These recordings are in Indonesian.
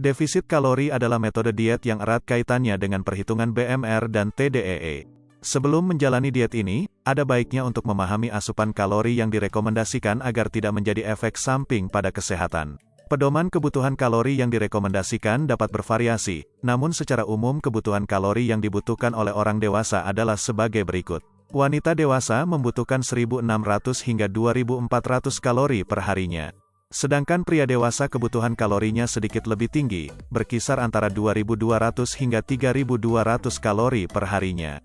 Defisit kalori adalah metode diet yang erat kaitannya dengan perhitungan BMR dan TDEE. Sebelum menjalani diet ini, ada baiknya untuk memahami asupan kalori yang direkomendasikan agar tidak menjadi efek samping pada kesehatan. Pedoman kebutuhan kalori yang direkomendasikan dapat bervariasi, namun secara umum kebutuhan kalori yang dibutuhkan oleh orang dewasa adalah sebagai berikut. Wanita dewasa membutuhkan 1.600 hingga 2.400 kalori per harinya. Sedangkan pria dewasa kebutuhan kalorinya sedikit lebih tinggi, berkisar antara 2.200 hingga 3.200 kalori per harinya.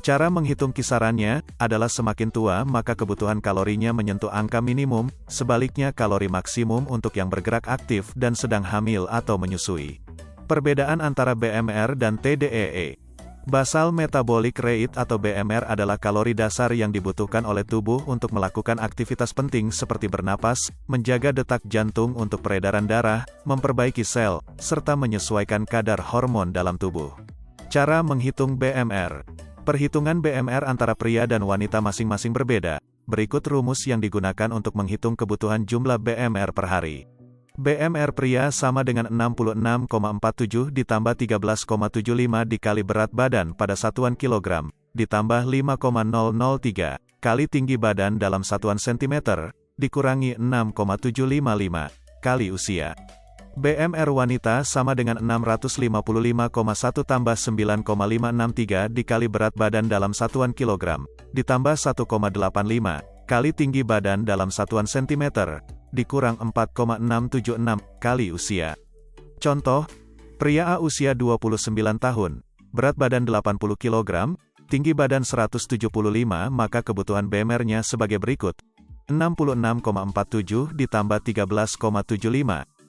Cara menghitung kisarannya adalah semakin tua maka kebutuhan kalorinya menyentuh angka minimum, sebaliknya kalori maksimum untuk yang bergerak aktif dan sedang hamil atau menyusui. Perbedaan antara BMR dan TDEE. Basal metabolic rate atau BMR adalah kalori dasar yang dibutuhkan oleh tubuh untuk melakukan aktivitas penting seperti bernapas, menjaga detak jantung untuk peredaran darah, memperbaiki sel, serta menyesuaikan kadar hormon dalam tubuh. Cara menghitung BMR. Perhitungan BMR antara pria dan wanita masing-masing berbeda. Berikut rumus yang digunakan untuk menghitung kebutuhan jumlah BMR per hari. BMR pria sama dengan 66,47 ditambah 13,75 dikali berat badan pada satuan kilogram, ditambah 5,003 kali tinggi badan dalam satuan sentimeter, dikurangi 6,755 kali usia. BMR wanita sama dengan 655,1 tambah 9,563 dikali berat badan dalam satuan kilogram, ditambah 1,85 kali tinggi badan dalam satuan sentimeter, dikurang 4,676 kali usia. Contoh, pria A usia 29 tahun, berat badan 80 kg, tinggi badan 175 maka kebutuhan BMR-nya sebagai berikut. 66,47 ditambah 13,75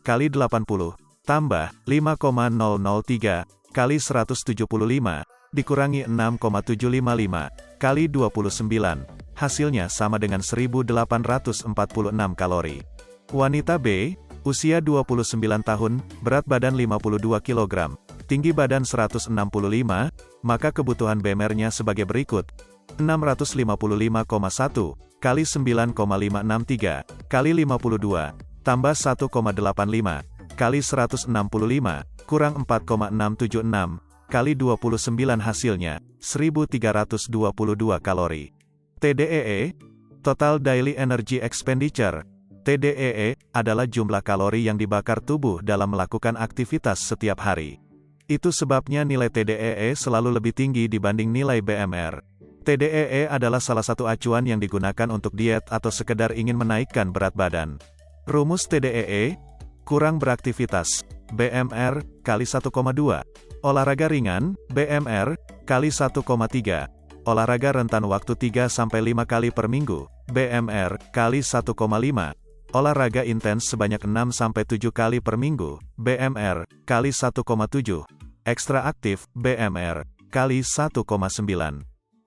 kali 80, tambah 5,003 kali 175, dikurangi 6,755 kali 29, hasilnya sama dengan 1.846 kalori. Wanita B, usia 29 tahun, berat badan 52 kg, tinggi badan 165, maka kebutuhan BMR-nya sebagai berikut. 655,1 kali 9,563 kali 52, tambah 1,85 kali 165, kurang 4,676 kali 29 hasilnya, 1.322 kalori. TDEE, Total Daily Energy Expenditure. TDEE adalah jumlah kalori yang dibakar tubuh dalam melakukan aktivitas setiap hari. Itu sebabnya nilai TDEE selalu lebih tinggi dibanding nilai BMR. TDEE adalah salah satu acuan yang digunakan untuk diet atau sekedar ingin menaikkan berat badan. Rumus TDEE, kurang beraktivitas, BMR, kali 1,2. Olahraga ringan, BMR, kali 1,3. Olahraga rentan waktu 3-5 kali per minggu, BMR, kali 1,5. Olahraga intens sebanyak 6-7 kali per minggu, BMR, kali 1,7. Ekstra aktif, BMR, kali 1,9.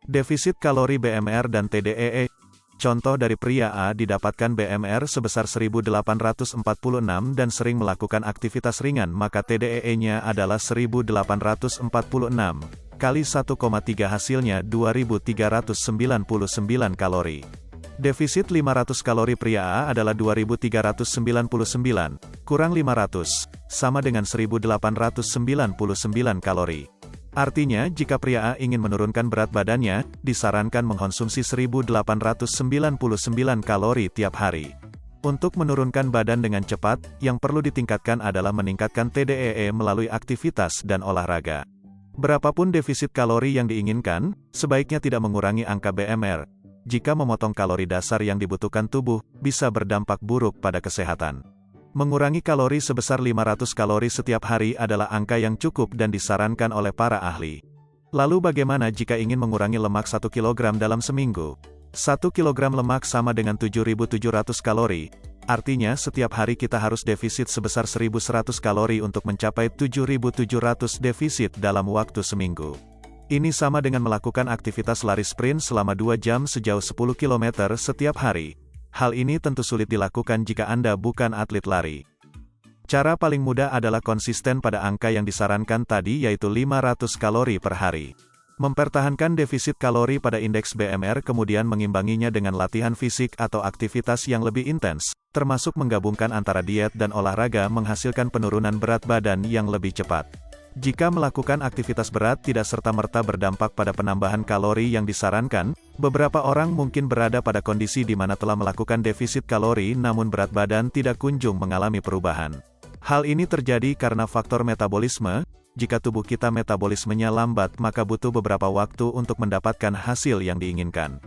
Defisit kalori BMR dan TDEE. Contoh dari pria A didapatkan BMR sebesar 1.846 dan sering melakukan aktivitas ringan maka TDEE-nya adalah 1.846, kali 1,3 hasilnya 2.399 kalori. Defisit 500 kalori pria A adalah 2.399, kurang 500, sama dengan 1.899 kalori. Artinya, jika pria A ingin menurunkan berat badannya, disarankan mengkonsumsi 1.899 kalori tiap hari. Untuk menurunkan badan dengan cepat, yang perlu ditingkatkan adalah meningkatkan TDEE melalui aktivitas dan olahraga. Berapapun defisit kalori yang diinginkan, sebaiknya tidak mengurangi angka BMR. Jika memotong kalori dasar yang dibutuhkan tubuh, bisa berdampak buruk pada kesehatan. Mengurangi kalori sebesar 500 kalori setiap hari adalah angka yang cukup dan disarankan oleh para ahli. Lalu bagaimana jika ingin mengurangi lemak 1 kg dalam seminggu? 1 kg lemak sama dengan 7.700 kalori, artinya setiap hari kita harus defisit sebesar 1.100 kalori untuk mencapai 7.700 defisit dalam waktu seminggu. Ini sama dengan melakukan aktivitas lari sprint selama 2 jam sejauh 10 km setiap hari. Hal ini tentu sulit dilakukan jika Anda bukan atlet lari. Cara paling mudah adalah konsisten pada angka yang disarankan tadi yaitu 500 kalori per hari. Mempertahankan defisit kalori pada indeks BMR kemudian mengimbanginya dengan latihan fisik atau aktivitas yang lebih intens, termasuk menggabungkan antara diet dan olahraga menghasilkan penurunan berat badan yang lebih cepat. Jika melakukan aktivitas berat tidak serta-merta berdampak pada penambahan kalori yang disarankan, beberapa orang mungkin berada pada kondisi di mana telah melakukan defisit kalori namun berat badan tidak kunjung mengalami perubahan. Hal ini terjadi karena faktor metabolisme. Jika tubuh kita metabolismenya lambat maka butuh beberapa waktu untuk mendapatkan hasil yang diinginkan.